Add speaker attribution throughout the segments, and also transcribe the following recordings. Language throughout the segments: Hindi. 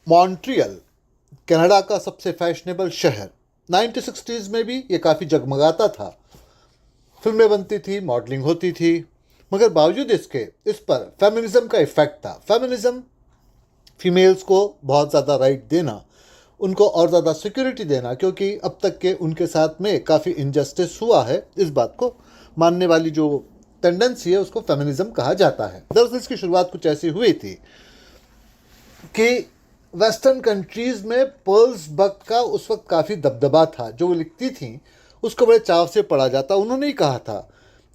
Speaker 1: मॉन्ट्रियल कनाडा का सबसे फैशनेबल शहर। 1960s में भी ये काफ़ी जगमगाता था। फिल्में बनती थी, मॉडलिंग होती थी, मगर बावजूद इसके इस पर फेमिनिज्म का इफ़ेक्ट था। फेमिनिज्म फीमेल्स को बहुत ज़्यादा राइट देना, उनको और ज़्यादा सिक्योरिटी देना, क्योंकि अब तक के उनके साथ में काफ़ी इनजस्टिस हुआ है, इस बात को मानने वाली जो टेंडेंसी है उसको फेमिनिज्म कहा जाता है। दरअसल इसकी शुरुआत कुछ ऐसी हुई थी कि वेस्टर्न कंट्रीज़ में पर्ल्स बक का उस वक्त काफ़ी दबदबा था। जो वो लिखती थी उसको बड़े चाव से पढ़ा जाता। उन्होंने ही कहा था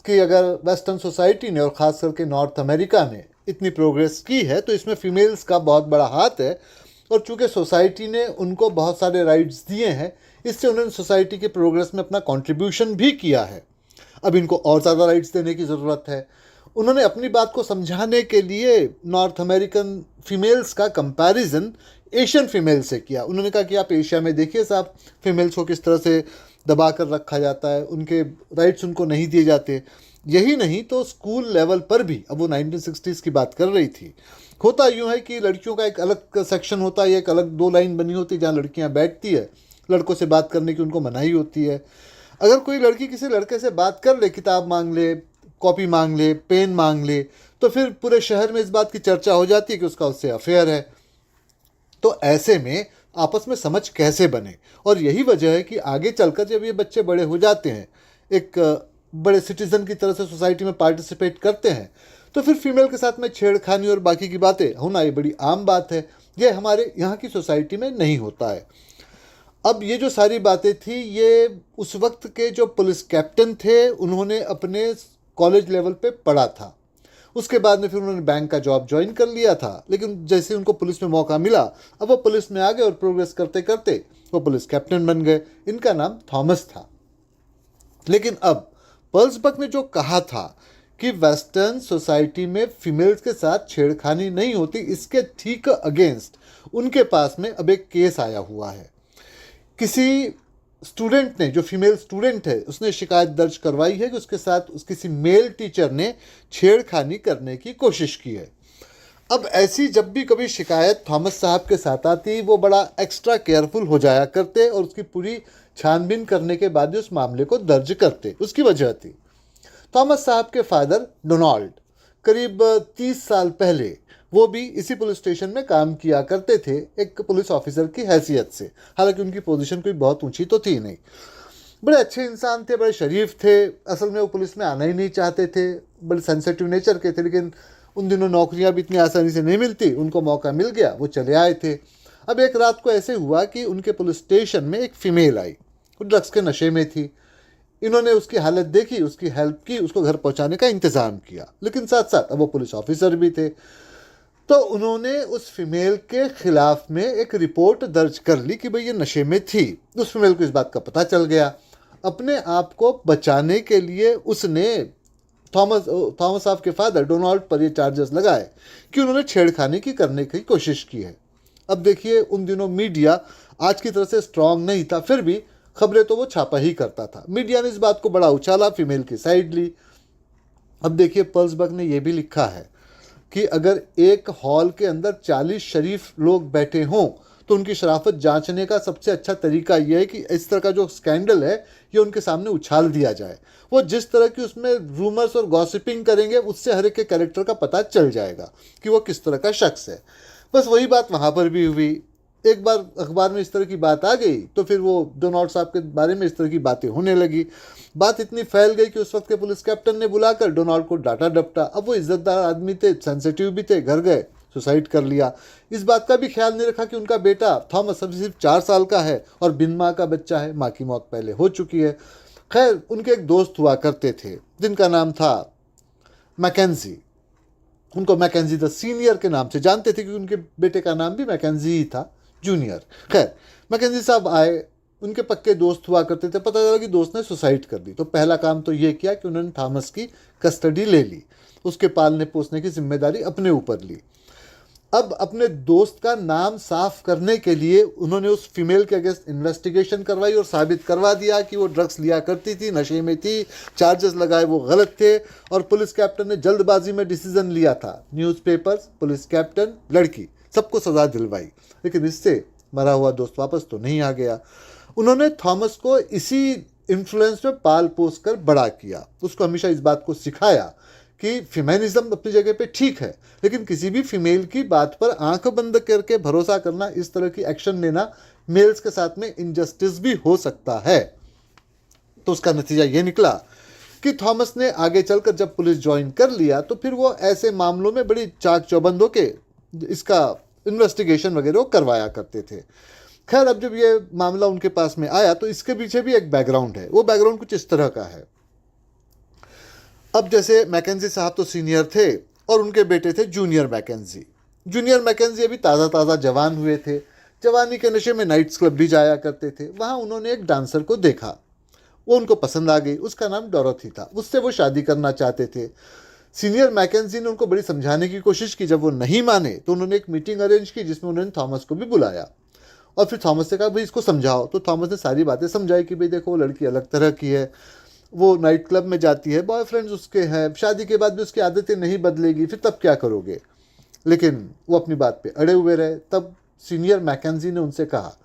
Speaker 1: कि अगर वेस्टर्न सोसाइटी ने और ख़ास करके नॉर्थ अमेरिका ने इतनी प्रोग्रेस की है तो इसमें फ़ीमेल्स का बहुत बड़ा हाथ है, और चूँकि सोसाइटी ने उनको बहुत सारे राइट्स दिए हैं, इससे उन्होंने सोसाइटी के प्रोग्रेस में अपना कंट्रीब्यूशन भी किया है। अब इनको और ज़्यादा राइट्स देने की ज़रूरत है। उन्होंने अपनी बात को समझाने के लिए नॉर्थ अमेरिकन फीमेल्स का कंपैरिजन एशियन फीमेल से किया। उन्होंने कहा कि आप एशिया में देखिए साहब, फीमेल्स को किस तरह से दबा कर रखा जाता है, उनके राइट्स उनको नहीं दिए जाते। यही नहीं तो स्कूल लेवल पर भी, अब वो 1960s की बात कर रही थी, होता यूँ है कि लड़कियों का एक अलग सेक्शन होता है, एक अलग दो लाइन बनी होती है जहाँ लड़कियाँ बैठती है, लड़कों से बात करने की उनको मनाही होती है। अगर कोई लड़की किसी लड़के से बात कर ले, किताब मांग ले, कॉपी मांग ले, पेन मांग ले, तो फिर पूरे शहर में इस बात की चर्चा हो जाती है कि उसका उससे अफेयर है। तो ऐसे में आपस में समझ कैसे बने? और यही वजह है कि आगे चलकर जब ये बच्चे बड़े हो जाते हैं, एक बड़े सिटीज़न की तरह से सोसाइटी में पार्टिसिपेट करते हैं, तो फिर फीमेल के साथ में छेड़खानी और बाकी की बातें होना ये बड़ी आम बात है। ये हमारे यहाँ की सोसाइटी में नहीं होता है। अब ये जो सारी बातें थी, ये उस वक्त के जो पुलिस कैप्टन थे उन्होंने अपने कॉलेज लेवल पे पढ़ा था। उसके बाद में फिर उन्होंने बैंक का जॉब ज्वाइन कर लिया था, लेकिन जैसे उनको पुलिस में मौका मिला, अब वो पुलिस में आ गए और प्रोग्रेस करते करते वो पुलिस कैप्टन बन गए। इनका नाम थॉमस था। लेकिन अब पर्ल्सबर्ग ने जो कहा था कि वेस्टर्न सोसाइटी में फीमेल्स के साथ छेड़खानी नहीं होती, इसके ठीक अगेंस्ट उनके पास में अब एक केस आया हुआ है। किसी स्टूडेंट ने, जो फीमेल स्टूडेंट है, उसने शिकायत दर्ज करवाई है कि उसके साथ किसी मेल टीचर ने छेड़खानी करने की कोशिश की है। अब ऐसी जब भी कभी शिकायत थॉमस साहब के साथ आती, वो बड़ा एक्स्ट्रा केयरफुल हो जाया करते और उसकी पूरी छानबीन करने के बाद उस मामले को दर्ज करते। उसकी वजह थी थॉमस साहब के फादर डोनाल्ड, करीब 30 साल पहले वो भी इसी पुलिस स्टेशन में काम किया करते थे, एक पुलिस ऑफिसर की हैसियत से। हालांकि उनकी पोजीशन कोई बहुत ऊंची तो थी नहीं। बड़े अच्छे इंसान थे, बड़े शरीफ थे। असल में वो पुलिस में आना ही नहीं चाहते थे, बड़े सेंसिटिव नेचर के थे, लेकिन उन दिनों नौकरियां भी इतनी आसानी से नहीं मिलती। उनको मौका मिल गया, वो चले आए थे। अब एक रात को ऐसे हुआ कि उनके पुलिस स्टेशन में एक फ़ीमेल आई, वो ड्रग्स के नशे में थी। इन्होंने उसकी हालत देखी, उसकी हेल्प की, उसको घर पहुंचाने का इंतज़ाम किया, लेकिन साथ साथ अब वो पुलिस ऑफिसर भी थे। तो उन्होंने उस फीमेल के खिलाफ में एक रिपोर्ट दर्ज कर ली कि भाई ये नशे में थी। उस फीमेल को इस बात का पता चल गया। अपने आप को बचाने के लिए उसने थॉमस साहब के फादर डोनाल्ड पर ये चार्जेस लगाए कि उन्होंने छेड़खानी की करने की कोशिश की है। अब देखिए, उन दिनों मीडिया आज की तरह से स्ट्रांग नहीं था, फिर भी खबरें तो वो छापा ही करता था। मीडिया ने इस बात को बड़ा उछाला, फीमेल की साइड ली। अब देखिए, पर्ल्सबर्ग ने यह भी लिखा है कि अगर एक हॉल के अंदर 40 शरीफ लोग बैठे हों तो उनकी शराफत जांचने का सबसे अच्छा तरीका यह है कि इस तरह का जो स्कैंडल है ये उनके सामने उछाल दिया जाए। वो जिस तरह की उसमें रूमर्स और गॉसिपिंग करेंगे, उससे हर एक के कैरेक्टर का पता चल जाएगा कि वो किस तरह का शख्स है। बस वही बात वहाँ पर भी हुई। एक बार अखबार में इस तरह की बात आ गई तो फिर वो डोनाल्ड साहब के बारे में इस तरह की बातें होने लगी। बात इतनी फैल गई कि उस वक्त के पुलिस कैप्टन ने बुलाकर डोनाल्ड को डांटा डपटा। अब वो इज्जतदार आदमी थे, सेंसिटिव भी थे, घर गए, सुसाइड कर लिया। इस बात का भी ख्याल नहीं रखा कि उनका बेटा थॉमस अभी सिर्फ 4 साल का है और बिन माँ का बच्चा है, माँ की मौत पहले हो चुकी है। खैर, उनके एक दोस्त हुआ करते थे जिनका नाम था मैकेंजी। उनको मैकेंजी द सीनियर के नाम से जानते थे, क्योंकि उनके बेटे का नाम भी मैकेंजी ही था, जूनियर। खैर, मैकेंजी साहब आए, उनके पक्के दोस्त हुआ करते थे। पता चला कि दोस्त ने सुसाइड कर दी। तो पहला काम तो ये किया कि उन्होंने थॉमस की कस्टडी ले ली, उसके पालने पोसने की जिम्मेदारी अपने ऊपर ली। अब अपने दोस्त का नाम साफ करने के लिए उन्होंने उस फीमेल के अगेंस्ट इन्वेस्टिगेशन करवाई और साबित करवा दिया कि वो ड्रग्स लिया करती थी, नशे में थी, चार्जेस लगाए वो गलत थे। और पुलिस कैप्टन ने जल्दबाजी में डिसीजन लिया था। न्यूज़पेपर्स, पुलिस कैप्टन, लड़की सबको सज़ा दिलवाई, लेकिन इससे मरा हुआ दोस्त वापस तो नहीं आ गया। उन्होंने थॉमस को इसी इन्फ्लुएंस में पाल पोस कर बड़ा किया, उसको हमेशा इस बात को सिखाया कि फेमिनिज्म अपनी जगह पे ठीक है, लेकिन किसी भी फीमेल की बात पर आंख बंद करके भरोसा करना, इस तरह की एक्शन लेना मेल्स के साथ में इनजस्टिस भी हो सकता है। तो उसका नतीजा ये निकला कि थॉमस ने आगे चलकर जब पुलिस ज्वाइन कर लिया तो फिर वो ऐसे मामलों में बड़ी चाक चौबंद होके इसका इन्वेस्टिगेशन वगैरह करवाया करते थे। खैर, अब जब ये मामला उनके पास में आया तो इसके पीछे भी एक बैकग्राउंड है। वो बैकग्राउंड कुछ इस तरह का है। अब जैसे मैकेंजी साहब तो सीनियर थे और उनके बेटे थे जूनियर मैकेंजी। जूनियर मैकेंजी अभी ताज़ा ताज़ा जवान हुए थे, जवानी के नशे में नाइट्स क्लब भी जाया करते थे। वहाँ उन्होंने एक डांसर को देखा, वो उनको पसंद आ गई। उसका नाम डोरोथी था, उससे वो शादी करना चाहते थे। सीनियर मैकेंजी ने उनको बड़ी समझाने की कोशिश की, जब वो नहीं माने तो उन्होंने एक मीटिंग अरेंज की जिसमें उन्होंने थॉमस को भी बुलाया और फिर थॉमस से कहा भाई इसको समझाओ। तो थॉमस ने सारी बातें समझाई कि भाई देखो वो लड़की अलग तरह की है, वो नाइट क्लब में जाती है, बॉयफ्रेंड्स उसके हैं, शादी के बाद भी उसकी आदतें नहीं बदलेगी, फिर तब क्या करोगे। लेकिन वो अपनी बात पे अड़े हुए रहे। तब सीनियर मैकेंजी ने उनसे कहा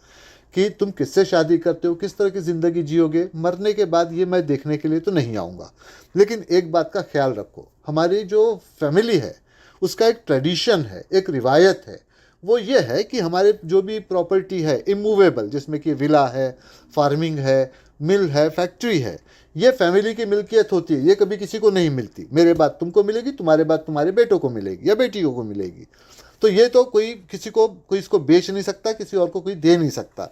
Speaker 1: कि तुम किससे शादी करते हो, किस तरह की ज़िंदगी जियोगे, मरने के बाद ये मैं देखने के लिए तो नहीं आऊँगा, लेकिन एक बात का ख्याल रखो, हमारी जो फैमिली है उसका एक ट्रेडिशन है, एक रिवायत है। वो ये है कि हमारे जो भी प्रॉपर्टी है इमूवेबल, जिसमें कि विला है, फार्मिंग है, मिल है, फैक्ट्री है, ये फैमिली की मिल्कियत होती है, ये कभी किसी को नहीं मिलती। मेरे बाद तुमको मिलेगी, तुम्हारे बाद तुम्हारे बेटों को मिलेगी या बेटियों को मिलेगी। तो ये तो कोई किसी को कोई इसको बेच नहीं सकता, किसी और को कोई दे नहीं सकता।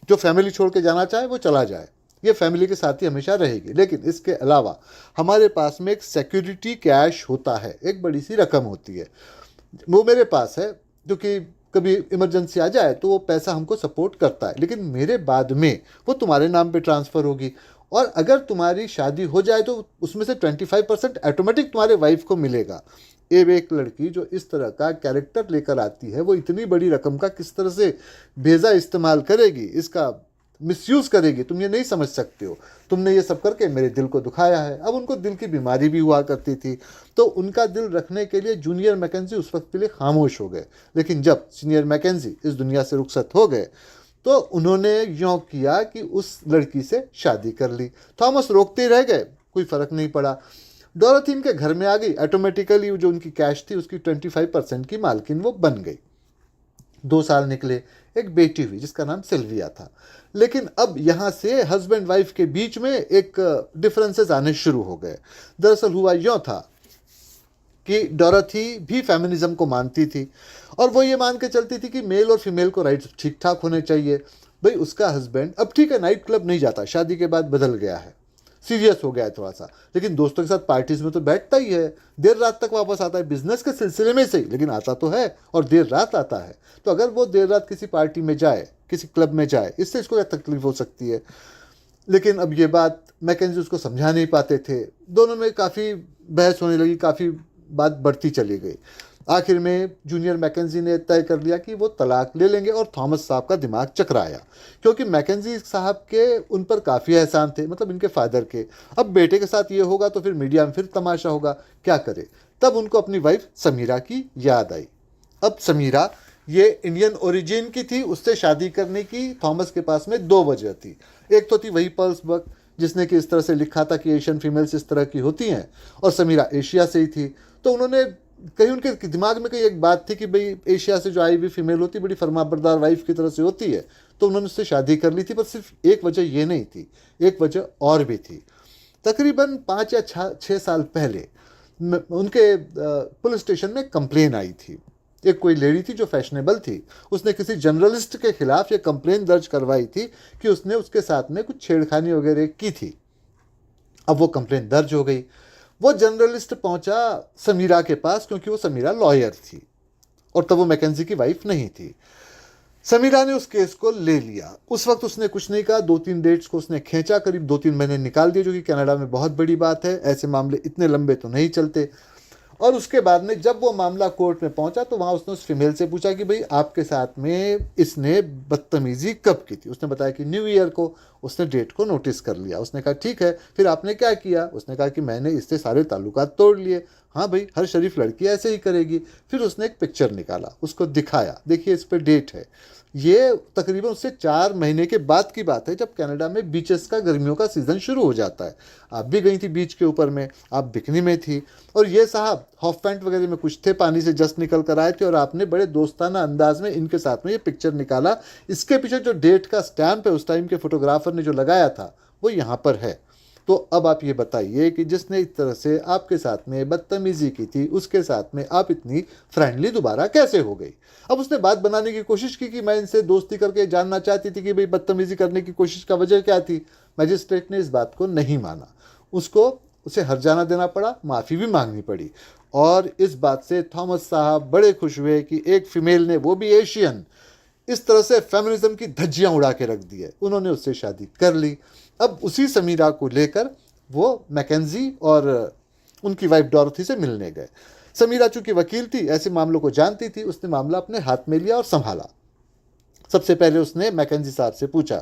Speaker 1: जो फैमिली छोड़ के जाना चाहे वो चला जाए, ये फैमिली के साथ ही हमेशा रहेगी। लेकिन इसके अलावा हमारे पास में एक सिक्योरिटी कैश होता है, एक बड़ी सी रकम होती है, वो मेरे पास है, क्योंकि कभी इमरजेंसी आ जाए तो वो पैसा हमको सपोर्ट करता है। लेकिन मेरे बाद में वो तुम्हारे नाम पे ट्रांसफ़र होगी, और अगर तुम्हारी शादी हो जाए तो उसमें से 25% ऑटोमेटिक तुम्हारे वाइफ को मिलेगा। एक लड़की जो इस तरह का कैरेक्टर लेकर आती है, वो इतनी बड़ी रकम का किस तरह से बेजा इस्तेमाल करेगी, इसका मिसयूज़ करेगी, तुम ये नहीं समझ सकते हो। तुमने ये सब करके मेरे दिल को दुखाया है। अब उनको दिल की बीमारी भी हुआ करती थी, तो उनका दिल रखने के लिए जूनियर मैकेंजी उस वक्त के लिए खामोश हो गए। लेकिन जब सीनियर मैकेंजी इस दुनिया से रुखसत हो गए तो उन्होंने यूँ किया कि उस लड़की से शादी कर ली। थॉमस रोकते रह गए, कोई फ़र्क नहीं पड़ा। डोरोथी के घर में आ गई, ऑटोमेटिकली जो उनकी कैश थी उसकी 25% की मालकिन वो बन गई। 2 साल निकले, एक बेटी हुई जिसका नाम सिल्विया था। लेकिन अब यहाँ से हस्बैंड वाइफ के बीच में एक डिफरेंसेस आने शुरू हो गए। दरअसल हुआ यूँ था कि डोरोथी भी फेमिनिज्म को मानती थी और वो ये मान के चलती थी कि मेल और फीमेल को राइट्स ठीक ठाक होने चाहिए। भाई उसका हस्बैंड अब ठीक है नाइट क्लब नहीं जाता, शादी के बाद बदल गया है, सीरियस हो गया है थोड़ा सा, लेकिन दोस्तों के साथ पार्टीज में तो बैठता ही है, देर रात तक वापस आता है, बिजनेस के सिलसिले में सही, लेकिन आता तो है और देर रात आता है। तो अगर वो देर रात किसी पार्टी में जाए, किसी क्लब में जाए, इससे इसको क्या तकलीफ हो सकती है। लेकिन अब ये बात मैकेंजी उसको समझा नहीं पाते थे, दोनों में काफ़ी बहस होने लगी, काफ़ी बात बढ़ती चली गई। आखिर में जूनियर मैकेंजी ने तय कर लिया कि वो तलाक ले लेंगे और थॉमस साहब का दिमाग चकराया, क्योंकि मैकेंजी साहब के उन पर काफ़ी एहसान थे, मतलब इनके फादर के। अब बेटे के साथ ये होगा तो फिर मीडिया में फिर तमाशा होगा, क्या करे। तब उनको अपनी वाइफ समीरा की याद आई। अब समीरा ये इंडियन ओरिजिन की थी, उससे शादी करने की थॉमस के पास में 2 वजह थी। एक तो थी वही पर्ल्स बर्ग जिसने कि इस तरह से लिखा था कि एशियन फीमेल्स इस तरह की होती हैं, और समीरा एशिया से ही थी। तो उन्होंने कहीं उनके दिमाग में कहीं एक बात थी कि भाई एशिया से जो आई हुई फीमेल होती बड़ी फरमाबरदार वाइफ की तरह से होती है, तो उन्होंने उससे शादी कर ली थी। पर सिर्फ एक वजह ये नहीं थी, एक वजह और भी थी। तकरीबन 5 या 6 साल पहले उनके पुलिस स्टेशन में कंप्लेन आई थी। एक कोई लेडी थी जो फैशनेबल थी, उसने किसी जर्नलिस्ट के खिलाफ ये कंप्लेन दर्ज करवाई थी कि उसने उसके साथ में कुछ छेड़खानी वगैरह की थी। अब वो कंप्लेन दर्ज हो गई। वो जर्नलिस्ट पहुंचा समीरा के पास, क्योंकि वो समीरा लॉयर थी और तब वो मैकेंजी की वाइफ नहीं थी। समीरा ने उस केस को ले लिया। उस वक्त उसने कुछ नहीं कहा, 2-3 डेट्स को उसने खींचा, करीब 2-3 महीने निकाल दिए, जो कि कनाडा में बहुत बड़ी बात है, ऐसे मामले इतने लंबे तो नहीं चलते। और उसके बाद में जब वो मामला कोर्ट में पहुंचा तो वहाँ उसने उस फीमेल से पूछा कि भाई आपके साथ में इसने बदतमीजी कब की थी। उसने बताया कि न्यू ईयर को। उसने डेट को नोटिस कर लिया। उसने कहा ठीक है, फिर आपने क्या किया। उसने कहा कि मैंने इससे सारे ताल्लुकात तोड़ लिए, हाँ भाई, हर शरीफ लड़की ऐसे ही करेगी। फिर उसने एक पिक्चर निकाला, उसको दिखाया, देखिए इस पर डेट है। ये तकरीबन उससे 4 महीने के बाद की बात है, जब कनाडा में बीचेस का गर्मियों का सीज़न शुरू हो जाता है। आप भी गई थी बीच के ऊपर में, आप बिकनी में थी, और ये साहब हॉफ पैंट वगैरह में कुछ थे, पानी से जस्ट निकल कर आए थे, और आपने बड़े दोस्ताना अंदाज में इनके साथ में ये पिक्चर निकाला। इसके पीछे जो डेट का स्टैम्प है उस टाइम के फोटोग्राफर ने जो लगाया था वो यहाँ पर है। तो अब आप ये बताइए कि जिसने इस तरह से आपके साथ में बदतमीजी की थी, उसके साथ में आप इतनी फ्रेंडली दोबारा कैसे हो गई? अब उसने बात बनाने की कोशिश की कि मैं इनसे दोस्ती करके जानना चाहती थी कि भाई बदतमीजी करने की कोशिश का वजह क्या थी। मजिस्ट्रेट ने इस बात को नहीं माना, उसे हर्जाना देना पड़ा, माफ़ी भी मांगनी पड़ी। और इस बात से थॉमस साहब बड़े खुश हुए कि एक फीमेल ने, वो भी एशियन, इस तरह से फेमिनिज्म की धज्जियां उड़ा के रख दी है। उन्होंने उससे शादी कर ली। अब उसी समीरा को लेकर वो मैकेंजी और उनकी वाइफ डॉरथी से मिलने गए। समीरा चूंकि वकील थी, ऐसे मामलों को जानती थी, उसने मामला अपने हाथ में लिया और संभाला। सबसे पहले उसने मैकेंजी साहब से पूछा,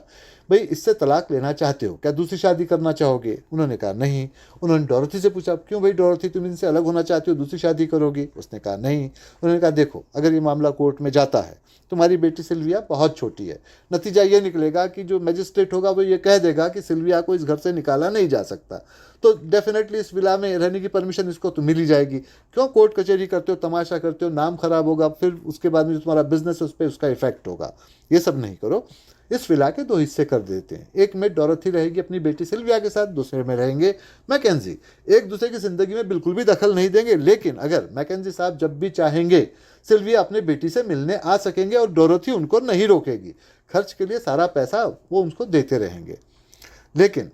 Speaker 1: भाई इससे तलाक लेना चाहते हो क्या, दूसरी शादी करना चाहोगे? उन्होंने कहा नहीं। उन्होंने डॉरथी से पूछा, क्यों भाई डॉरथी, तुम इनसे अलग होना चाहती हो, दूसरी शादी करोगी? उसने कहा नहीं। उन्होंने कहा देखो, अगर ये मामला कोर्ट में जाता है, तुम्हारी बेटी सिल्विया बहुत छोटी है, नतीजा ये निकलेगा कि जो मजिस्ट्रेट होगा वो ये कह देगा कि सिल्विया को इस घर से निकाला नहीं जा सकता, तो डेफिनेटली इस विला में रहने की परमिशन इसको तो मिल ही जाएगी। क्यों कोर्ट कचहरी करते हो, तमाशा करते हो, नाम खराब होगा, फिर उसके बाद में जो तुम्हारा बिजनेस है उस पर उसका इफेक्ट होगा। ये सब नहीं करो, इस विला के 2 हिस्से कर देते हैं। एक में डॉरथी रहेगी अपनी बेटी सिल्विया के साथ, दूसरे में रहेंगे मैकेंजी। एक दूसरे की ज़िंदगी में बिल्कुल भी दखल नहीं देंगे, लेकिन अगर मैकेंजी साहब जब भी चाहेंगे सिल्विया अपने बेटी से मिलने आ सकेंगे और डॉरथी उनको नहीं रोकेगी। खर्च के लिए सारा पैसा वो उनको देते रहेंगे। लेकिन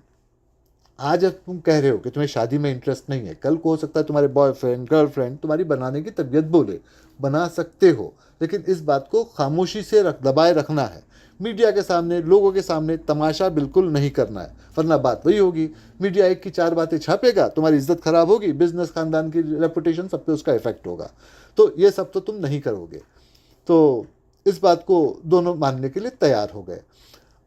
Speaker 1: आज अब तुम कह रहे हो कि तुम्हें शादी में इंटरेस्ट नहीं है, कल को हो सकता है तुम्हारे बॉयफ्रेंड गर्लफ्रेंड तुम्हारी बनाने की तबीयत बोले, बना सकते हो, लेकिन इस बात को खामोशी से दबाए रखना है। मीडिया के सामने, लोगों के सामने तमाशा बिल्कुल नहीं करना है, वरना बात वही होगी, मीडिया एक की 4 बातें छापेगा, तुम्हारी इज्जत खराब होगी, बिजनेस, खानदान की रेपुटेशन, सब पे उसका इफेक्ट होगा। तो ये सब तो तुम नहीं करोगे। तो इस बात को दोनों मानने के लिए तैयार हो गए।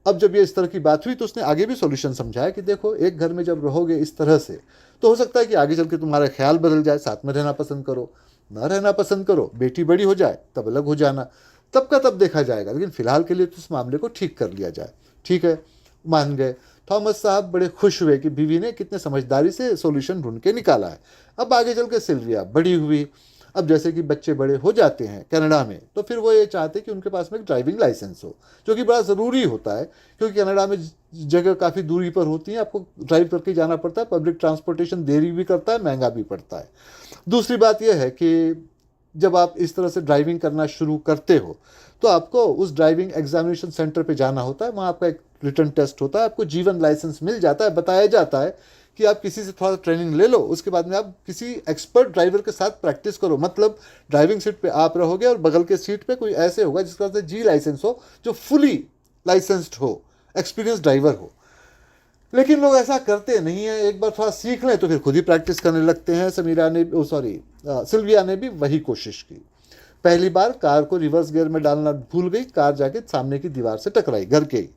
Speaker 1: अब जब ये इस तरह की बात हुई तो उसने आगे भी सॉल्यूशन समझाया कि देखो, एक घर में जब रहोगे इस तरह से, तो हो सकता है कि आगे चल के तुम्हारा ख्याल बदल जाए, साथ में रहना पसंद करो, ना रहना पसंद करो, बेटी बड़ी हो जाए तब अलग हो जाना, तब का तब देखा जाएगा, लेकिन फिलहाल के लिए तो इस मामले को ठीक कर लिया जाए। ठीक है, मान गए। थॉमस साहब बड़े खुश हुए कि बीवी ने कितने समझदारी से सॉल्यूशन ढूंढ के निकाला है। अब आगे चल के सिल्विया बड़ी हुई। अब जैसे कि बच्चे बड़े हो जाते हैं कनाडा में, तो फिर वो ये चाहते कि उनके पास में एक ड्राइविंग लाइसेंस हो, जो कि बड़ा ज़रूरी होता है, क्योंकि कनाडा में जगह काफ़ी दूरी पर होती है, आपको ड्राइव करके जाना पड़ता है, पब्लिक ट्रांसपोर्टेशन देरी भी करता है, महंगा भी पड़ता है। दूसरी बात यह है कि जब आप इस तरह से ड्राइविंग करना शुरू करते हो तो आपको उस ड्राइविंग एग्जामिनेशन सेंटर पे जाना होता है, वहाँ आपका एक रिटर्न टेस्ट होता है, आपको जीवन लाइसेंस मिल जाता है, बताया जाता है कि आप किसी से थोड़ा ट्रेनिंग ले लो, उसके बाद में आप किसी एक्सपर्ट ड्राइवर के साथ प्रैक्टिस करो। मतलब ड्राइविंग सीट पे आप रहोगे और बगल के सीट पे कोई ऐसे होगा जिसका जी लाइसेंस हो, जो फुली लाइसेंस्ड हो, एक्सपीरियंस ड्राइवर हो। लेकिन लोग ऐसा करते नहीं है, एक बार थोड़ा सीख लें तो फिर खुद ही प्रैक्टिस करने लगते हैं। सिल्विया ने भी वही कोशिश की। पहली बार कार को रिवर्स गियर में डालना भूल गई, कार जाके सामने की दीवार से टकराई, घर के ही।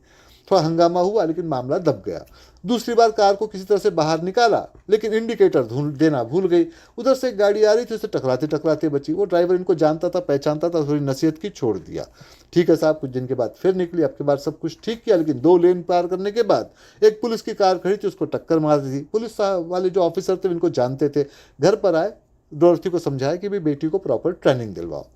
Speaker 1: थोड़ा हंगामा हुआ लेकिन मामला दब गया। दूसरी बार कार को किसी तरह से बाहर निकाला, लेकिन इंडिकेटर देना भूल गई। उधर से एक गाड़ी आ रही थी, उसे टकराते टकराते बची। वो ड्राइवर इनको जानता था, पहचानता था, थोड़ी नसीहत की, छोड़ दिया। ठीक है साहब, कुछ दिन के बाद फिर निकली, आपके बाद सब कुछ ठीक किया, लेकिन 2 लेन पार करने के बाद एक पुलिस की कार खड़ी थी, उसको टक्कर मार दी थी। पुलिस वाले जो ऑफिसर थे इनको जानते थे, घर पर आए, डॉरथी को समझाया कि भाई बेटी को प्रॉपर ट्रेनिंग दिलवाओ।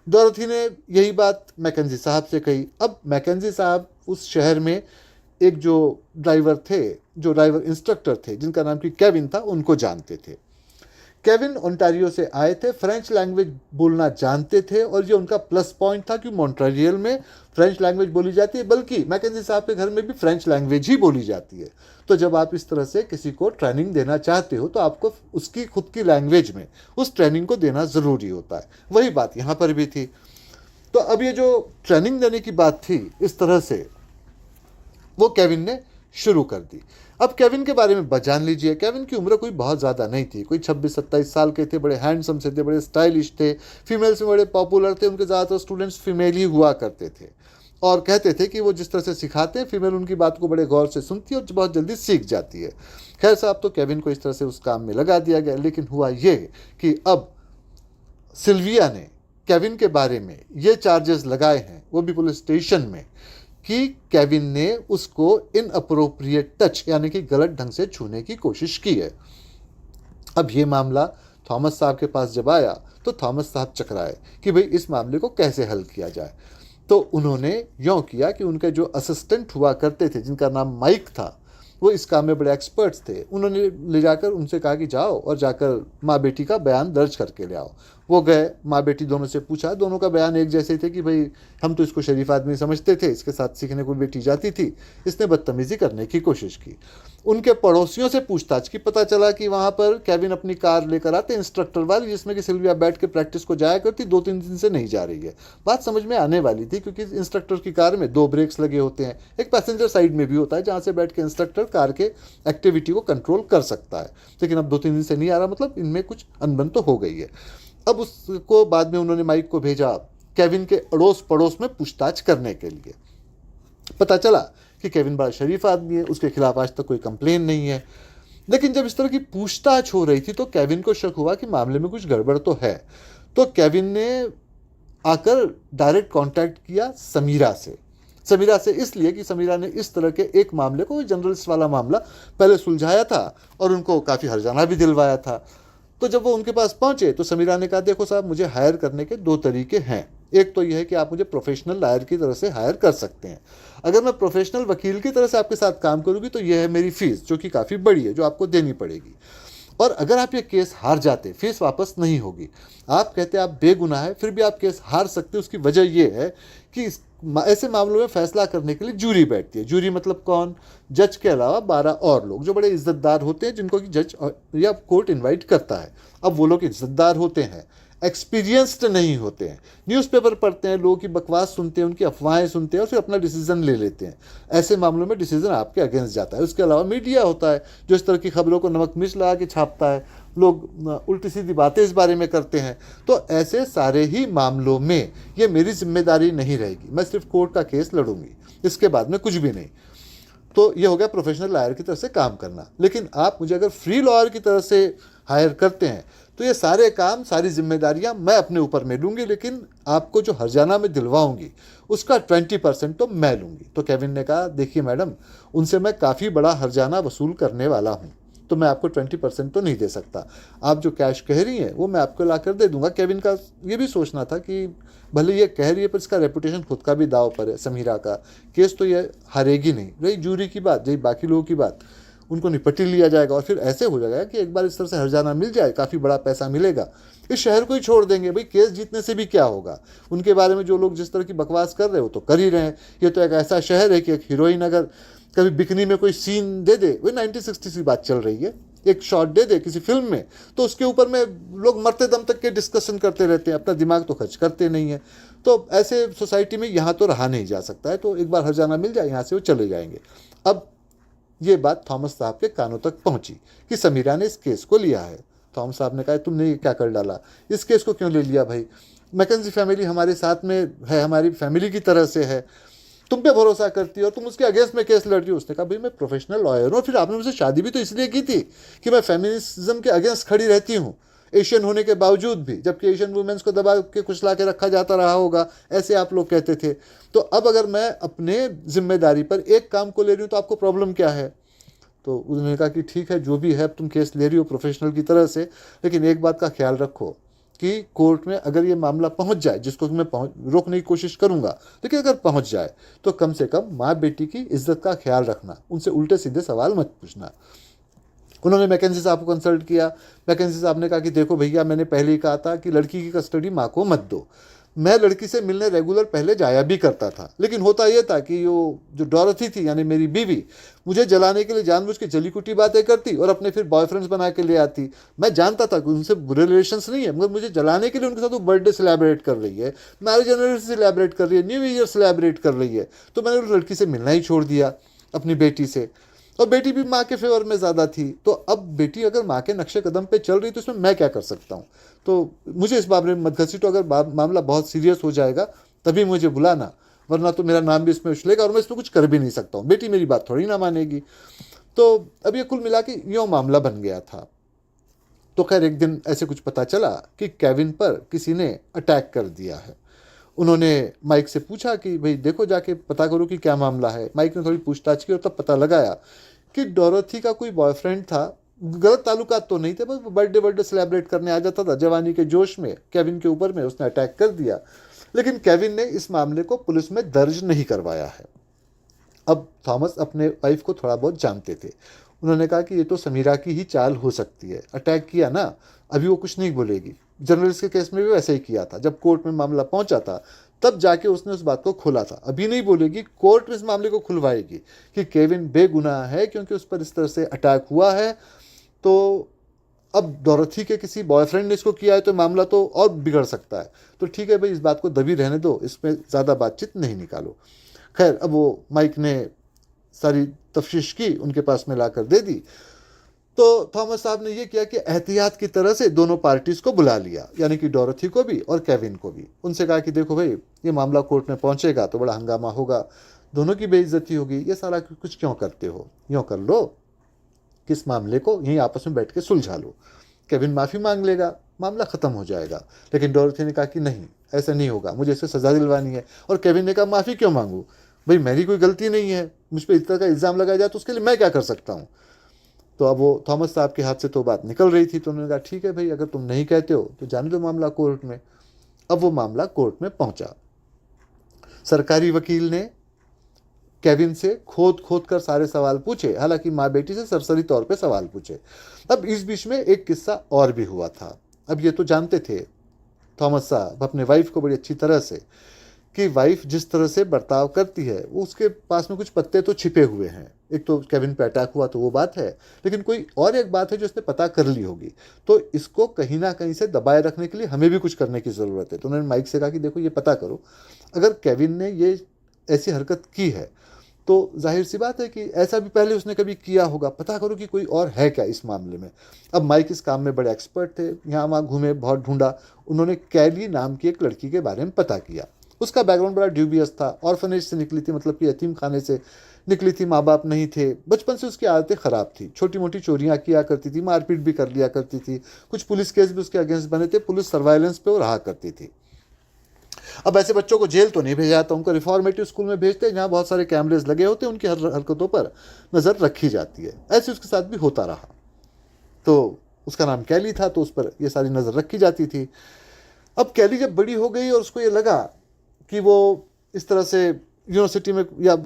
Speaker 1: डॉरथी ने यही बात मैकेंजी साहब से कही। अब मैकेंजी साहब उस शहर में एक जो ड्राइवर इंस्ट्रक्टर थे, जिनका नाम कि केविन था, उनको जानते थे। केविन ओंटारियो से आए थे, फ्रेंच लैंग्वेज बोलना जानते थे, और ये उनका प्लस पॉइंट था कि मॉन्ट्रियल में फ्रेंच लैंग्वेज बोली जाती है, बल्कि मैकेंजी साहब के घर में भी फ्रेंच लैंग्वेज ही बोली जाती है। तो जब आप इस तरह से किसी को ट्रेनिंग देना चाहते हो तो आपको उसकी खुद की लैंग्वेज में उस ट्रेनिंग को देना ज़रूरी होता है। वही बात यहाँ पर भी थी। तो अब ये जो ट्रेनिंग देने की बात थी, इस तरह से वो केविन ने शुरू कर दी। अब केविन के बारे में जान लीजिए। केविन की उम्र कोई बहुत ज़्यादा नहीं थी, कोई 26-27 साल के थे, बड़े हैंडसम से थे, बड़े स्टाइलिश थे, फीमेल्स में बड़े पॉपुलर थे, उनके ज़्यादातर स्टूडेंट्स फीमेल ही हुआ करते थे। और कहते थे कि वो जिस तरह से सिखाते हैं फीमेल उनकी बात को बड़े गौर से सुनती है और बहुत जल्दी सीख जाती है। खैर साहब, तो केविन को इस तरह से उस काम में लगा दिया गया। लेकिन हुआ ये कि अब सिल्विया ने केविन के बारे में ये चार्जेस लगाए हैं, वो भी पुलिस स्टेशन में, कि केविन ने उसको इनअप्रोप्रिएट टच यानी कि गलत ढंग से छूने की कोशिश की है। अब ये मामला थॉमस साहब के पास जब आया तो थॉमस साहब चकराए कि भाई इस मामले को कैसे हल किया जाए। तो उन्होंने यूँ किया कि उनके जो असिस्टेंट हुआ करते थे जिनका नाम माइक था, वो इस काम में बड़े एक्सपर्ट्स थे, उन्होंने ले जाकर उनसे कहा कि जाओ और जाकर माँ बेटी का बयान दर्ज करके ले आओ। वो गए, माँ बेटी दोनों से पूछा, दोनों का बयान एक जैसे थे कि भाई हम तो इसको शरीफ आदमी समझते थे, इसके साथ सीखने को बेटी जाती थी, इसने बदतमीज़ी करने की कोशिश की। उनके पड़ोसियों से पूछताछ की, पता चला कि वहाँ पर केविन अपनी कार लेकर आते इंस्ट्रक्टर वाली, जिसमें कि सिल्विया बैठ के प्रैक्टिस को जाया करती, 2-3 दिन से नहीं जा रही है। बात समझ में आने वाली थी क्योंकि इंस्ट्रक्टर की कार में 2 ब्रेक्स लगे होते हैं, एक पैसेंजर साइड में भी होता है जहाँ से बैठ के इंस्ट्रक्टर कार के एक्टिविटी को कंट्रोल कर सकता है। लेकिन अब 2-3 दिन से नहीं आ रहा, मतलब इनमें कुछ अनबन तो हो गई है। अब उसको बाद में उन्होंने माइक को भेजा केविन के अड़ोस पड़ोस में पूछताछ करने के लिए। पता चला कि केविन बड़ा शरीफ आदमी है, उसके खिलाफ आज तक कोई कंप्लेन नहीं है। लेकिन जब इस तरह की पूछताछ हो रही थी तो केविन को शक हुआ कि मामले में कुछ गड़बड़ तो है। तो केविन ने आकर डायरेक्ट कांटेक्ट किया समीरा से इसलिए कि समीरा ने इस तरह के एक मामले को, जर्नलिस्ट वाला मामला, पहले सुलझाया था और उनको काफ़ी हर्जाना भी दिलवाया था। तो जब वो उनके पास पहुंचे तो समीरा ने कहा, देखो साहब, मुझे हायर करने के 2 तरीके हैं। एक तो यह है कि आप मुझे प्रोफेशनल लॉयर की तरह से हायर कर सकते हैं। अगर मैं प्रोफेशनल वकील की तरह से आपके साथ काम करूंगी तो यह है मेरी फीस, जो कि काफ़ी बड़ी है, जो आपको देनी पड़ेगी। और अगर आप ये केस हार जाते, फीस वापस नहीं होगी। आप कहते हैं आप बेगुनाह है, फिर भी आप केस हार सकते। उसकी वजह यह है कि ऐसे मामलों में फैसला करने के लिए जूरी बैठती है। जूरी मतलब कौन? जज के अलावा 12 और लोग जो बड़े इज्जतदार होते हैं, जिनको कि जज या कोर्ट इनवाइट करता है। अब वो लोग इज्जतदार होते हैं, एक्सपीरियंस्ड नहीं होते हैं, न्यूज़पेपर पढ़ते हैं, लोगों की बकवास सुनते हैं, उनकी अफवाहें सुनते हैं और फिर अपना डिसीजन ले लेते हैं। ऐसे मामलों में डिसीजन आपके अगेंस्ट जाता है। उसके अलावा मीडिया होता है जो इस तरह की खबरों को नमक मिर्च लगा के छापता है, लोग उल्टी सीधी बातें इस बारे में करते हैं। तो ऐसे सारे ही मामलों में ये मेरी जिम्मेदारी नहीं रहेगी, मैं सिर्फ कोर्ट का केस लड़ूंगी, इसके बाद में कुछ भी नहीं। तो ये हो गया प्रोफेशनल लॉयर की तरफ से काम करना। लेकिन आप मुझे अगर फ्री लॉयर की तरह से हायर करते हैं तो ये सारे काम, सारी जिम्मेदारियां मैं अपने ऊपर में लूँगी, लेकिन आपको जो हर्जाना में दिलवाऊंगी उसका 20% तो मैं लूँगी। तो केविन ने कहा, देखिए मैडम, उनसे मैं काफ़ी बड़ा हर्जाना वसूल करने वाला हूँ, तो मैं आपको 20% तो नहीं दे सकता। आप जो कैश कह रही हैं वो मैं आपको ला कर दे दूंगा। केविन का ये भी सोचना था कि भले ये कह रही है पर इसका रेपुटेशन खुद का भी दाव पर है। समीरा का केस तो ये हारेगी नहीं। रही जूरी की बात, रही बाकी लोगों की बात, उनको निपट ही लिया जाएगा और फिर ऐसे हो जाएगा कि एक बार इस तरह से हर्जाना मिल जाए, काफ़ी बड़ा पैसा मिलेगा, इस शहर को ही छोड़ देंगे। भाई केस जीतने से भी क्या होगा? उनके बारे में जो लोग जिस तरह की बकवास कर रहे हो तो कर ही रहे हैं। ये तो एक ऐसा शहर है कि एक हीरोइन अगर कभी बिकनी में कोई सीन दे दे, वही 1960 की बात चल रही है, एक शॉट दे दे किसी फिल्म में, तो उसके ऊपर में लोग मरते दम तक के डिस्कशन करते रहते हैं, अपना दिमाग तो खर्च करते नहीं है। तो ऐसे सोसाइटी में यहाँ तो रहा नहीं जा सकता है। तो एक बार हर्जाना मिल जाए यहाँ से वो चले जाएंगे। अब ये बात थॉमस साहब के कानों तक पहुंची कि समीरा ने इस केस को लिया है। थॉमस साहब ने कहा, तुमने ये क्या कर डाला, इस केस को क्यों ले लिया? भाई मैकेंजी फैमिली हमारे साथ में है, हमारी फैमिली की तरह से है, तुम पे भरोसा करती हो और तुम उसके अगेंस्ट में केस लड़ रही हो। उसने कहा, भाई मैं प्रोफेशनल लॉयर हूँ, फिर आपने मुझसे शादी भी तो इसलिए की थी कि मैं फेमिनिज्म के अगेंस्ट खड़ी रहती हूँ, एशियन होने के बावजूद भी, जबकि एशियन वुमेन्स को दबा के कुचला के रखा जाता रहा होगा, ऐसे आप लोग कहते थे। तो अब अगर मैं अपने जिम्मेदारी पर एक काम को ले रही हूँ तो आपको प्रॉब्लम क्या है? तो उन्होंने कहा कि ठीक है, जो भी है, तुम केस ले रही हो प्रोफेशनल की तरह से, लेकिन एक बात का ख्याल रखो कि कोर्ट में अगर ये मामला पहुंच जाए, जिसको मैं रोकने की कोशिश करूंगा, लेकिन अगर पहुंच जाए तो कम से कम माँ बेटी की इज्जत का ख्याल रखना, उनसे उल्टे सीधे सवाल मत पूछना। उन्होंने मैकेंजी साहब को कंसल्ट किया। मैकेंजी साहब ने कहा कि देखो भैया, मैंने पहले ही कहा था कि लड़की की कस्टडी माँ को मत दो। मैं लड़की से मिलने रेगुलर पहले जाया भी करता था, लेकिन होता यह था कि जो डॉरथी थी यानी मेरी बीवी, मुझे जलाने के लिए जानबूझ के जली कुटी बातें करती और अपने फिर बॉयफ्रेंड्स बना के ले आती। मैं जानता था कि उनसे बुरे रिलेशंस नहीं है, मगर मुझे जलाने के लिए उनके साथ वो बर्थडे सेलिब्रेट कर रही है, मैरिज एनिवर्सरी सेलिब्रेट कर रही है, न्यू ईयर सेलिब्रेट कर रही है। तो मैंने उस लड़की से मिलना ही छोड़ दिया अपनी बेटी से, और बेटी भी माँ के फेवर में ज़्यादा थी। तो अब बेटी अगर माँ के नक्शे कदम पे चल रही तो इसमें मैं क्या कर सकता हूँ? तो मुझे इस बारे में मत घसीटो, अगर मामला बहुत सीरियस हो जाएगा तभी मुझे बुलाना, वरना तो मेरा नाम भी इसमें उछलेगा और मैं इसमें कुछ कर भी नहीं सकता हूँ, बेटी मेरी बात थोड़ी ना मानेगी। तो अब ये कुल मिला के यूँ मामला बन गया था। तो खैर एक दिन ऐसे कुछ पता चला कि केविन पर किसी ने अटैक कर दिया है। उन्होंने माइक से पूछा कि भाई देखो जाके पता करो कि क्या मामला है। माइक ने थोड़ी पूछताछ की और तब पता लगाया कि डोरोथी का कोई बॉयफ्रेंड था। गलत ताल्लुकात तो नहीं थे, बस बर्थडे सेलिब्रेट करने आ जाता था, जवानी के जोश में केविन के ऊपर में उसने अटैक कर दिया। लेकिन केविन ने इस मामले को पुलिस में दर्ज नहीं करवाया है। अब थॉमस अपने वाइफ को थोड़ा बहुत जानते थे। उन्होंने कहा कि ये तो समीरा की ही चाल हो सकती है, अटैक किया ना, अभी वो कुछ नहीं बोलेगी। जर्नलिस्ट के केस में भी वैसे ही किया था, जब कोर्ट में मामला पहुंचा था तब जाके उसने उस बात को खोला था। अभी नहीं बोलेगी, कोर्ट में इस मामले को खुलवाएगी कि केविन बेगुनाह है क्योंकि उस पर इस तरह से अटैक हुआ है। तो अब डोरोथी के किसी बॉयफ्रेंड ने इसको किया है तो मामला तो और बिगड़ सकता है। तो ठीक है भाई, इस बात को दबी रहने दो, इसमें ज़्यादा बातचीत नहीं निकालो। खैर अब वो माइक ने सारी तफ्तीश की, उनके पास में लाकर दे दी। तो थॉमस साहब ने ये किया कि एहतियात की तरह से दोनों पार्टीज को बुला लिया, यानी कि डोरोथी को भी और केविन को भी। उनसे कहा कि देखो भाई, ये मामला कोर्ट में पहुंचेगा तो बड़ा हंगामा होगा, दोनों की बेइज्जती होगी, ये सारा कुछ क्यों करते हो, यूँ कर लो कि इस मामले को यहीं आपस में बैठ के सुलझा लो। केविन माफ़ी मांग लेगा, मामला ख़त्म हो जाएगा। लेकिन डोरोथी ने कहा कि नहीं, ऐसा नहीं होगा, मुझे इससे सज़ा दिलवानी है। और केविन ने कहा माफ़ी क्यों मांगूँ, भाई मेरी कोई गलती नहीं है, मुझ पर इस तरह का इल्ज़ाम लगाया जाए तो उसके लिए मैं क्या कर सकता हूँ। तो अब वो थॉमस साहब के हाथ से तो बात निकल रही थी, तो उन्होंने कहा ठीक है भाई, अगर तुम नहीं कहते हो तो जाने दो मामला कोर्ट में। अब वो मामला कोर्ट में पहुंचा। सरकारी वकील ने केविन से खोद खोद कर सारे सवाल पूछे, हालांकि माँ बेटी से सरसरी तौर पे सवाल पूछे। अब इस बीच में एक किस्सा और भी हुआ था। अब ये तो जानते थे थॉमस साहब अपने वाइफ को बड़ी अच्छी तरह से कि वाइफ जिस तरह से बर्ताव करती है वो उसके पास में कुछ पत्ते तो छिपे हुए हैं। एक तो केविन पे अटैक हुआ तो वो बात है, लेकिन कोई और एक बात है जो उसने पता कर ली होगी। तो इसको कहीं ना कहीं से दबाए रखने के लिए हमें भी कुछ करने की ज़रूरत है। तो उन्होंने माइक से कहा कि देखो ये पता करो, अगर केविन ने ये ऐसी हरकत की है तो जाहिर सी बात है कि ऐसा भी पहले उसने कभी किया होगा, पता करो कि कोई और है क्या इस मामले में। अब माइक इस काम में बड़े एक्सपर्ट थे, यहाँ वहाँ घूमे, बहुत ढूंढा। उन्होंने कैली नाम की एक लड़की के बारे में पता किया। उसका बैकग्राउंड बड़ा ड्यूबियस था, ऑर्फनेज से निकली थी, मतलब कि यतीम खाने से निकली थी, माँ बाप नहीं थे, बचपन से उसकी आदतें ख़राब थी, छोटी मोटी चोरियाँ किया करती थी, मारपीट भी कर लिया करती थी, कुछ पुलिस केस भी उसके अगेंस्ट बने थे, पुलिस सर्वाइलेंस पे वो रहा करती थी। अब ऐसे बच्चों को जेल तो नहीं भेजा जाता, उनको रिफॉर्मेटिव स्कूल में भेजते हैं जहाँ बहुत सारे कैमरेज लगे होते हैं, उनकी हर हरकतों पर नज़र रखी जाती है। ऐसे उसके साथ भी होता रहा। तो उसका नाम कैली था, तो उस पर ये सारी नज़र रखी जाती थी। अब कैली जब बड़ी हो गई और उसको ये लगा कि वो इस तरह से यूनिवर्सिटी में या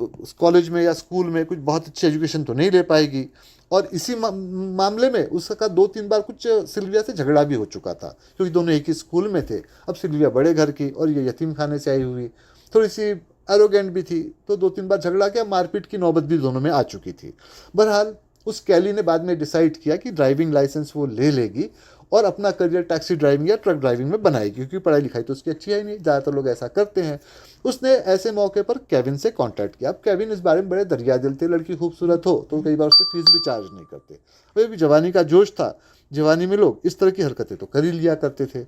Speaker 1: कॉलेज में या स्कूल में कुछ बहुत अच्छी एजुकेशन तो नहीं ले पाएगी, और इसी मामले में उसका 2-3 बार कुछ सिल्विया से झगड़ा भी हो चुका था, क्योंकि दोनों एक ही स्कूल में थे। अब सिल्विया बड़े घर की और ये यतीम खाने से आई हुई, थोड़ी सी एरोगेंट भी थी, तो 2-3 बार झगड़ा किया, मारपीट की नौबत भी दोनों में आ चुकी थी। बहरहाल उस कैली ने बाद में डिसाइड किया कि ड्राइविंग लाइसेंस वो ले लेगी और अपना करियर टैक्सी ड्राइविंग या ट्रक ड्राइविंग में बनाएगी, क्योंकि पढ़ाई लिखाई तो उसकी अच्छी है ही नहीं, ज़्यादातर लोग ऐसा करते हैं। उसने ऐसे मौके पर केविन से कांटेक्ट किया। अब केविन इस बारे में बड़े दरिया दिल थे, लड़की खूबसूरत हो तो कई बार उससे फीस भी चार्ज नहीं करते। वही भी जवानी का जोश था, जवानी में लोग इस तरह की हरकतें तो कर ही लिया करते थे।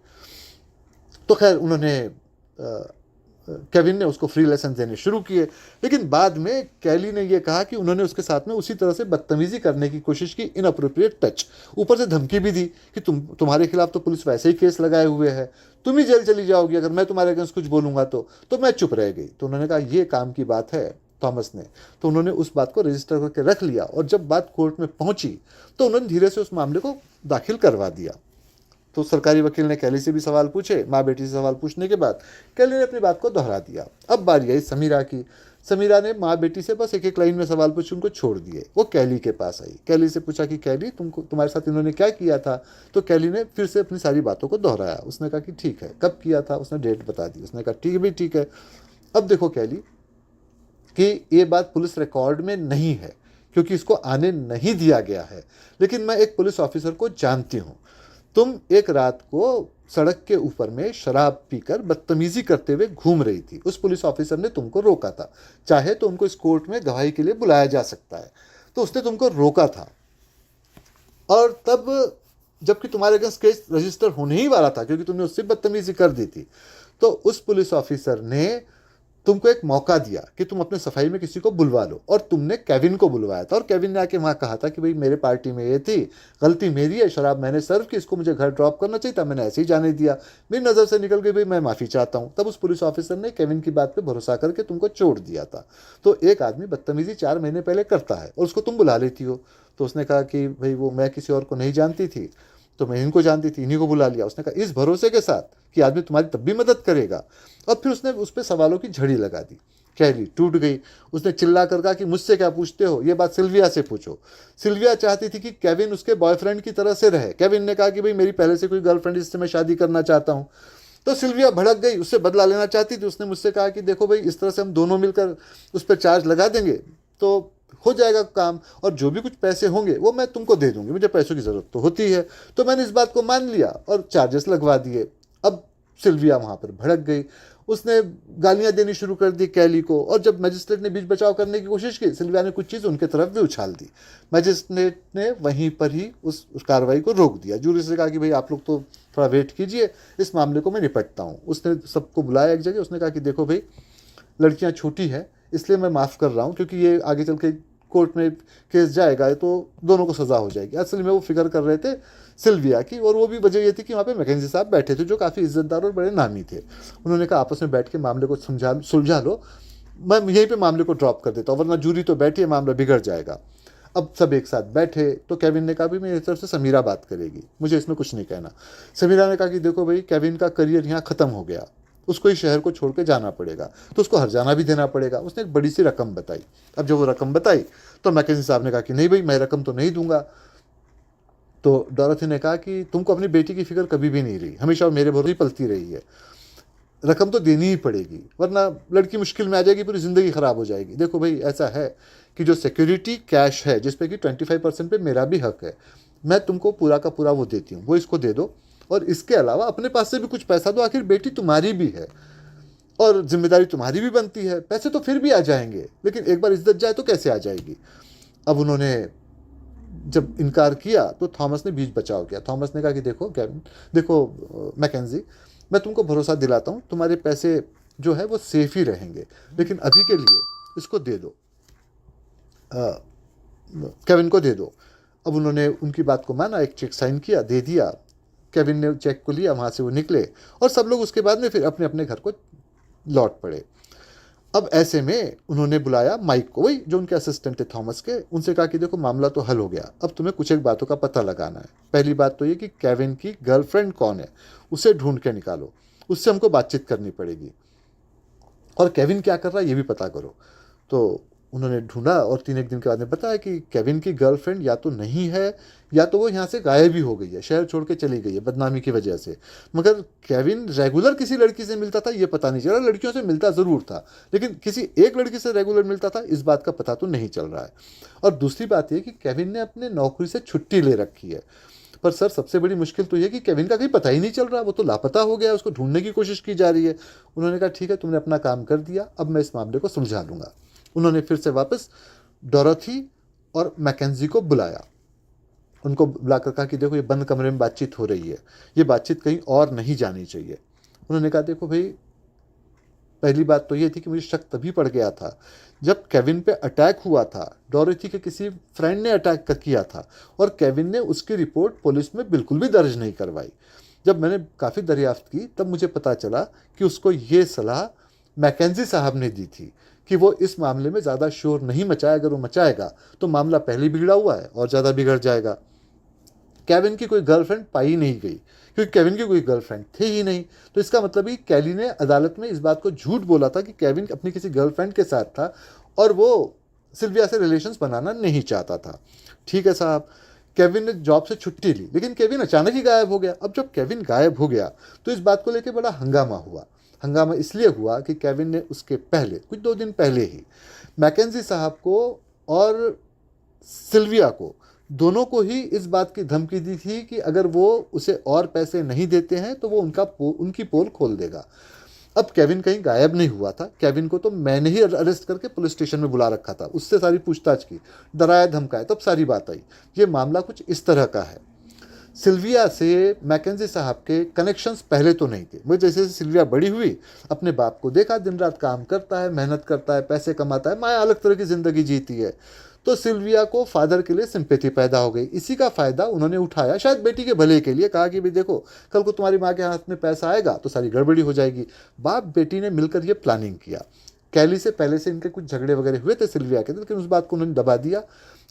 Speaker 1: तो खैर उन्होंने केविन ने उसको फ्री लेसन देने शुरू किए, लेकिन बाद में कैली ने यह कहा कि उन्होंने उसके साथ में उसी तरह से बदतमीजी करने की कोशिश की, इनअप्रोप्रिएट टच, ऊपर से धमकी भी दी कि तुम्हारे खिलाफ तो पुलिस वैसे ही केस लगाए हुए है, तुम ही जेल चली जाओगी अगर मैं तुम्हारे अगेंस्ट कुछ बोलूँगा तो मैं चुप रह गई। तो उन्होंने कहा ये काम की बात है थॉमस ने, तो उन्होंने उस बात को रजिस्टर करके रख लिया, और जब बात कोर्ट में पहुंची तो उन्होंने धीरे से उस मामले को दाखिल करवा दिया। तो सरकारी वकील ने कैली से भी सवाल पूछे, माँ बेटी से सवाल पूछने के बाद कैली ने अपनी बात को दोहरा दिया। अब बारी आई समीरा की। समीरा ने माँ बेटी से बस एक एक लाइन में सवाल पूछे, उनको छोड़ दिए। वो कैली के पास आई, कैली से पूछा कि कैली तुम्हारे साथ इन्होंने क्या किया था। तो कैली ने फिर से अपनी सारी बातों को दोहराया। उसने कहा कि ठीक है, कब किया था, उसने डेट बता दी। उसने कहा ठीक है भाई, ठीक है। अब देखो कैली कि ये बात पुलिस रिकॉर्ड में नहीं है क्योंकि इसको आने नहीं दिया गया है, लेकिन मैं एक पुलिस ऑफिसर को जानती हूँ। तुम एक रात को सड़क के ऊपर में शराब पीकर बदतमीजी करते हुए घूम रही थी, उस पुलिस ऑफिसर ने तुमको रोका था। चाहे तो उनको इस कोर्ट में गवाही के लिए बुलाया जा सकता है, तो उसने तुमको रोका था। और तब जबकि तुम्हारे अगेंस्ट केस रजिस्टर होने ही वाला था क्योंकि तुमने उससे बदतमीजी कर दी थी, तो उस पुलिस ऑफिसर ने तुमको एक मौका दिया कि तुम अपने सफाई में किसी को बुलवा लो, और तुमने केविन को बुलवाया था, और केविन ने आके वहाँ कहा था कि भाई मेरे पार्टी में ये थी, गलती मेरी है, शराब मैंने सर्व की, इसको मुझे घर ड्रॉप करना चाहिए था, मैंने ऐसे ही जाने दिया, मेरी नज़र से निकल गई, भाई मैं माफ़ी चाहता हूँ। तब उस पुलिस ऑफिसर ने केविन की बात पर भरोसा करके तुमको छोड़ दिया था। तो एक आदमी बदतमीजी 4 महीने पहले करता है और उसको तुम बुला लेती हो। तो उसने कहा कि भाई वो मैं किसी और को नहीं जानती थी, तो मैं इनको जानती थी, इन्हीं को बुला लिया। उसने कहा इस भरोसे के साथ कि आदमी तुम्हारी तब भी मदद करेगा। और फिर उसने उस पर सवालों की झड़ी लगा दी। कैली टूट गई। उसने चिल्ला कर कहा कि मुझसे क्या पूछते हो, ये बात सिल्विया से पूछो। सिल्विया चाहती थी कि केविन उसके बॉयफ्रेंड की तरह से रहे। केविन ने कहा कि भाई मेरी पहले से कोई गर्लफ्रेंड, इससे मैं शादी करना चाहता हूँ। तो सिल्विया भड़क गई, उससे बदला लेना चाहती थी। उसने मुझसे कहा कि देखो भाई, इस तरह से हम दोनों मिलकर उस पर चार्ज लगा देंगे तो हो जाएगा काम, और जो भी कुछ पैसे होंगे वो मैं तुमको दे दूंगी, मुझे पैसों की ज़रूरत तो होती है। तो मैंने इस बात को मान लिया और चार्जेस लगवा दिए। अब सिल्विया वहाँ पर भड़क गई। उसने गालियां देनी शुरू कर दी कैली को, और जब मजिस्ट्रेट ने बीच बचाव करने की कोशिश की, सिल्विया ने कुछ चीज़ उनके तरफ भी उछाल दी। मजिस्ट्रेट ने वहीं पर ही उस कार्रवाई को रोक दिया। जूरी से कहा कि भाई आप लोग तो थोड़ा वेट कीजिए, इस मामले को मैं निपटता हूँ। उसने सबको बुलाया एक जगह। उसने कहा कि देखो भाई, लड़कियां छोटी हैं, इसलिए मैं माफ़ कर रहा हूँ, क्योंकि ये आगे चल के कोर्ट में केस जाएगा तो दोनों को सज़ा हो जाएगी। असल में वो फिक्र कर रहे थे सिल्विया की, और वो भी वजह ये थी कि वहाँ पे मैकेंजी साहब बैठे थे जो काफ़ी इज्जतदार और बड़े नामी थे। उन्होंने कहा आपस में बैठ के मामले को सुलझा लो, मैं यहीं पे मामले को ड्रॉप कर देता हूँ, वरना जूरी तो बैठी है, मामला बिगड़ जाएगा। अब सब एक साथ बैठे तो केविन ने कहा भी मेरी तरफ से समीरा बात करेगी, मुझे इसमें कुछ नहीं कहना। समीरा ने कहा कि देखो भाई, केविन का करियर यहाँ ख़त्म हो गया, उसको इस शहर को छोड़ के जाना पड़ेगा, तो उसको हर्जाना भी देना पड़ेगा। उसने एक बड़ी सी रकम बताई। अब जब वो रकम बताई तो मैकेंजी साहब ने कहा कि नहीं भाई, मैं रकम तो नहीं दूंगा। तो डॉरथी ने कहा कि तुमको अपनी बेटी की फिक्र कभी भी नहीं रही, हमेशा वो मेरे भरोसे पलती रही है, रकम तो देनी ही पड़ेगी, वरना लड़की मुश्किल में आ जाएगी, पूरी ज़िंदगी ख़राब हो जाएगी। देखो भाई, ऐसा है कि जो सिक्योरिटी कैश है, जिसपे कि 25% पे मेरा भी हक है, मैं तुमको पूरा का पूरा वो देती हूँ, वो इसको दे दो, और इसके अलावा अपने पास से भी कुछ पैसा दो, आखिर बेटी तुम्हारी भी है और जिम्मेदारी तुम्हारी भी बनती है। पैसे तो फिर भी आ जाएंगे, लेकिन एक बार इज्जत जाए तो कैसे आ जाएगी। अब उन्होंने जब इनकार किया तो थॉमस ने बीच बचाव किया। थॉमस ने कहा कि देखो केविन, देखो मैकेंजी, मैं तुमको भरोसा दिलाता हूँ, तुम्हारे पैसे जो है वो सेफ ही रहेंगे, लेकिन अभी के लिए इसको दे दो, केविन को दे दो। अब उन्होंने उनकी बात को माना, एक चेक साइन किया, दे दिया। केविन ने चेक को लिया, वहाँ से वो निकले, और सब लोग उसके बाद में फिर अपने अपने घर को लौट पड़े। अब ऐसे में उन्होंने बुलाया माइक को, वही जो उनके असिस्टेंट थे थॉमस के। उनसे कहा कि देखो मामला तो हल हो गया, अब तुम्हें कुछ एक बातों का पता लगाना है। पहली बात तो ये कि केविन की गर्लफ्रेंड कौन है, उसे ढूंढ के निकालो, उससे हमको बातचीत करनी पड़ेगी, और केविन क्या कर रहा है ये भी पता करो। तो उन्होंने ढूंढा और 3 एक दिन के बाद में बताया कि केविन की गर्लफ्रेंड या तो नहीं है, या तो वो यहाँ से गायब ही हो गई है, शहर छोड़ के चली गई है बदनामी की वजह से। मगर केविन रेगुलर किसी लड़की से मिलता था ये पता नहीं चला। लड़कियों से मिलता ज़रूर था, लेकिन किसी एक लड़की से रेगुलर मिलता था इस बात का पता तो नहीं चल रहा है। और दूसरी बात यह कि केविन ने अपने नौकरी से छुट्टी ले रखी है। पर सर, सबसे बड़ी मुश्किल तो यह कि केविन का कहीं पता ही नहीं चल रहा, वो तो लापता हो गया, उसको ढूंढने की कोशिश की जा रही है। उन्होंने कहा ठीक है, तुमने अपना काम कर दिया, अब मैं इस मामले को सुलझा लूँगा। उन्होंने फिर से वापस डॉरथी और मैकेंजी को बुलाया। उनको बुलाकर कहा कि देखो, ये बंद कमरे में बातचीत हो रही है, ये बातचीत कहीं और नहीं जानी चाहिए। उन्होंने कहा देखो भाई, पहली बात तो ये थी कि मुझे शक तभी पड़ गया था जब केविन पे अटैक हुआ था। डॉरथी के किसी फ्रेंड ने अटैक किया था, और केविन ने उसकी रिपोर्ट पुलिस में बिल्कुल भी दर्ज नहीं करवाई। जब मैंने काफ़ी दरियाफ्त की तब मुझे पता चला कि उसको ये सलाह मैकेंजी साहब ने दी थी कि वो इस मामले में ज़्यादा शोर नहीं मचाए, अगर वो मचाएगा तो मामला पहले बिगड़ा हुआ है और ज़्यादा बिगड़ जाएगा। केविन की कोई गर्लफ्रेंड पाई नहीं गई, क्योंकि केविन की कोई गर्लफ्रेंड थे ही नहीं। तो इसका मतलब ही कैली ने अदालत में इस बात को झूठ बोला था कि केविन अपनी किसी गर्लफ्रेंड के साथ था और वो सिल्विया से रिलेशंस बनाना नहीं चाहता था। ठीक है साहब, केविन ने जॉब से छुट्टी ली, लेकिन केविन अचानक ही गायब हो गया। अब जब केविन गायब हो गया तो इस बात को लेकर बड़ा हंगामा हुआ। हंगामा इसलिए हुआ कि केविन ने उसके पहले, कुछ 2 दिन पहले ही, मैकेंजी साहब को और सिल्विया को, दोनों को ही इस बात की धमकी दी थी कि अगर वो उसे और पैसे नहीं देते हैं तो वो उनकी पोल खोल देगा। अब केविन कहीं गायब नहीं हुआ था। केविन को तो मैंने ही अरेस्ट करके पुलिस स्टेशन में बुला रखा था, उससे सारी पूछताछ की, डराया धमकाया, तब सारी बात आई। ये मामला कुछ इस तरह का है। सिल्विया से मैकेंजी साहब के कनेक्शंस पहले तो नहीं थे, मगर जैसे जैसे सिल्विया बड़ी हुई, अपने बाप को देखा दिन रात काम करता है, मेहनत करता है, पैसे कमाता है, माया अलग तरह की ज़िंदगी जीती है, तो सिल्विया को फादर के लिए सिंपैथी पैदा हो गई। इसी का फ़ायदा उन्होंने उठाया, शायद बेटी के भले के लिए, कहा कि भाई देखो कल को तुम्हारी माँ के हाथ में पैसा आएगा तो सारी गड़बड़ी हो जाएगी। बाप बेटी ने मिलकर ये प्लानिंग किया। कैली से पहले से इनके कुछ झगड़े वगैरह हुए थे सिल्विया के, लेकिन उस बात को उन्होंने दबा दिया।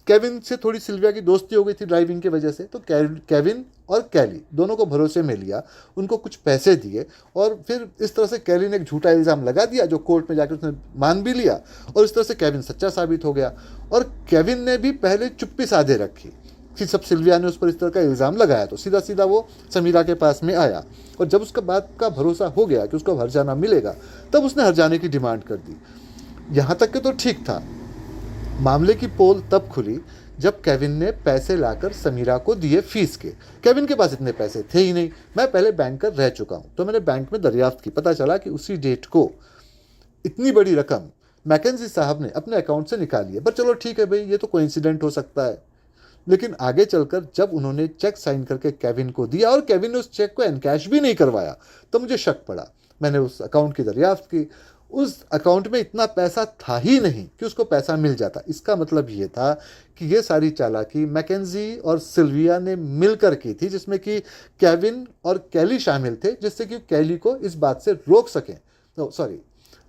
Speaker 1: केविन से थोड़ी सिल्विया की दोस्ती हो गई थी ड्राइविंग की वजह से, तो केविन और कैली दोनों को भरोसे में लिया, उनको कुछ पैसे दिए, और फिर इस तरह से कैली ने एक झूठा इल्ज़ाम लगा दिया जो कोर्ट में जाकर उसने मान भी लिया, और इस तरह से केविन सच्चा साबित हो गया। और केविन ने भी पहले चुप्पी साधे रखी कि सब सिल्विया ने उस पर इस तरह का इल्ज़ाम लगाया, तो सीधा सीधा वो समीरा के पास में आया, और जब उसका बात का भरोसा हो गया कि उसको हर्जाना मिलेगा, तब उसने हर्जाने की डिमांड कर दी। यहाँ तक कि तो ठीक था। मामले की पोल तब खुली जब केविन ने पैसे लाकर समीरा को दिए फीस के। केविन के पास इतने पैसे थे ही नहीं। मैं पहले बैंकर रह चुका हूँ, तो मैंने बैंक में दरियाफ्त की, पता चला कि उसी डेट को इतनी बड़ी रकम मैकेंजी साहब ने अपने अकाउंट से निकाली है। पर चलो ठीक है भाई, ये तो कोइंसिडेंट हो सकता है। लेकिन आगे चलकर जब उन्होंने चेक साइन करके केविन को दिया और केविन ने उस चेक को एनकैश भी नहीं करवाया, तो मुझे शक पड़ा। मैंने उस अकाउंट की दरियाफ्त की। उस अकाउंट में इतना पैसा था ही नहीं कि उसको पैसा मिल जाता। इसका मतलब ये था कि ये सारी चालाकी मैकेंजी और सिल्विया ने मिलकर की थी, जिसमें कि केविन और कैली शामिल थे, जिससे कि कैली को इस बात से रोक सकें,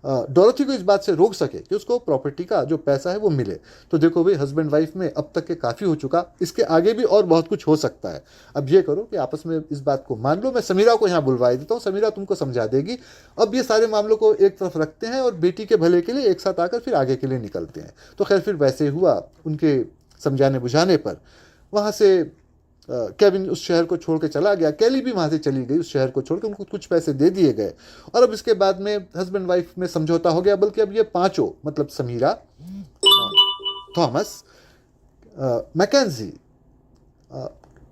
Speaker 1: डोरोथी को इस बात से रोक सके कि उसको प्रॉपर्टी का जो पैसा है वो मिले। तो देखो भाई, हस्बैंड वाइफ में अब तक के काफ़ी हो चुका, इसके आगे भी और बहुत कुछ हो सकता है। अब ये करो कि आपस में इस बात को मान लो। मैं समीरा को यहाँ बुलवा देता हूँ, समीरा तुमको समझा देगी। अब ये सारे मामलों को एक तरफ रखते हैं और बेटी के भले के लिए एक साथ आकर फिर आगे के लिए निकलते हैं। तो खैर फिर वैसे हुआ। उनके समझाने बुझाने पर वहाँ से केविन उस शहर को छोड़ के चला गया। कैली भी वहाँ से चली गई उस शहर को छोड़ के, उनको कुछ पैसे दे दिए गए, और अब इसके बाद में हस्बैंड वाइफ में समझौता हो गया। बल्कि अब ये पांचों, मतलब समीरा, थॉमस, मैकेंजी,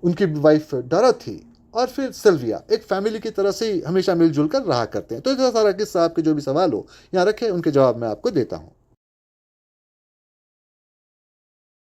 Speaker 1: उनकी वाइफ डोरोथी और फिर सिल्विया एक फैमिली की तरह से ही हमेशा मिलजुल कर रहा करते हैं। तो इतना सारा किस्सा, आपके जो भी सवाल हो यहाँ रखे, उनके जवाब मैं आपको देता हूँ।